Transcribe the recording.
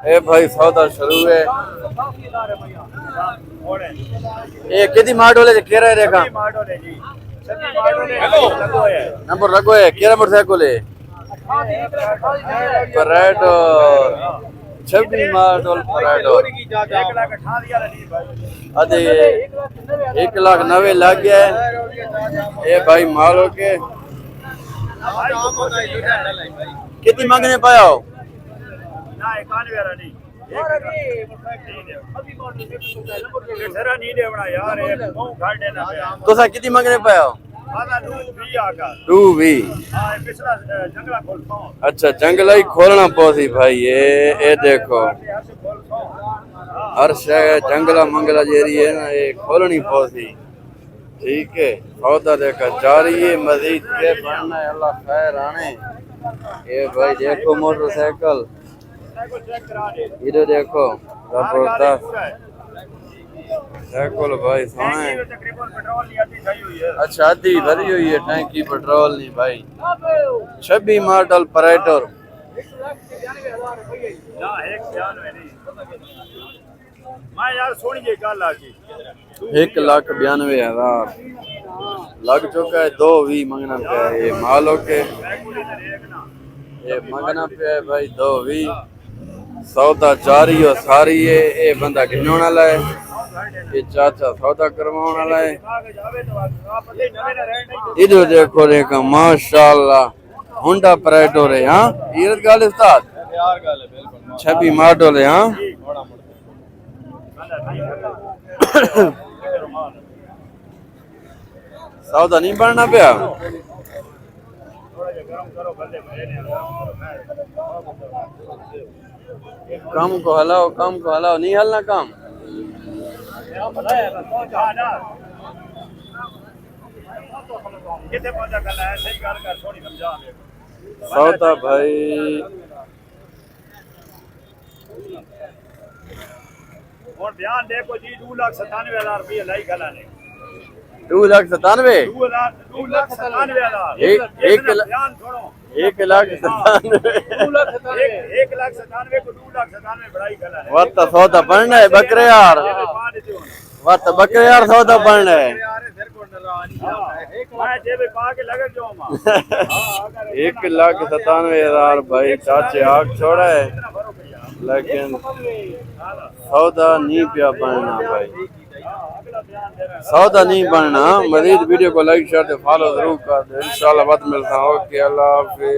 ए भाई सौदा शुरू है। ये कितनी माडोले जे केरा रेखा नंबर लगो है केरा मोटरसाइकिल है परेडो 26 मॉडल परेडो अरे 1,90,000 लग गया है। ए भाई मारो के कितनी मांगने पाया हो ना 91 वाला नहीं तो सा कितनी मांगने पाया हो टू भी अच्छा जंगल ही खोलना पौसी भाई ये देखो हर शय जंगला मंगला जेरी है ना ये खोलनी पौसी ठीक है सौदा देखा जा रही है मजीद के बनना है अल्लाह खैर आने ये भाई देखो मोटरसाइकिल इधर देखो जबरदस्त साइकिल भाई सोने अच्छा आधी भरी हुई है टैंकी पेट्रोल नहीं भाई 26 मॉडल परेटोर यार सोनी जी गल आ गई 1,92,000 लग चुका है 2 मंगना पे है ये मालो के ये मंगना पे है भाई 2 सौदा जारी और सारी है ये बंदा घिनोने वाला है ये चाचा सौदा करवाने वाला है इधर देखो देखो माशाल्लाह होंडा परेटो रे हां ईरत गाल उस्ताद यार गाल है बिल्कुल 26 मॉडल है हां सौदा नहीं बनना पिया कम को हलाओ नहीं हलना काम सौदा भाई और ध्यान देखो जी 2,97,000 रुपये लाई गला ने 2,97,000 2,97,000 ध्यान छोड़ो 1,97,000 1,97,000 को 2,97,000 बढ़ाई गला है वत सौदा बनना है बकरे यार वत बकरे यार सौदा बनना है मैं जेब पा के लगे जो 1,97,000 भाई चाचे आग छोड़ा है लेकिन सौदा नहीं पिया बनना भाई सौदा नहीं बनना मजीद वीडियो को लाइक शेयर फॉलो जरूर कर दे इंशाल्लाह बाद मिलता है ओके अल्लाह हाफिज़।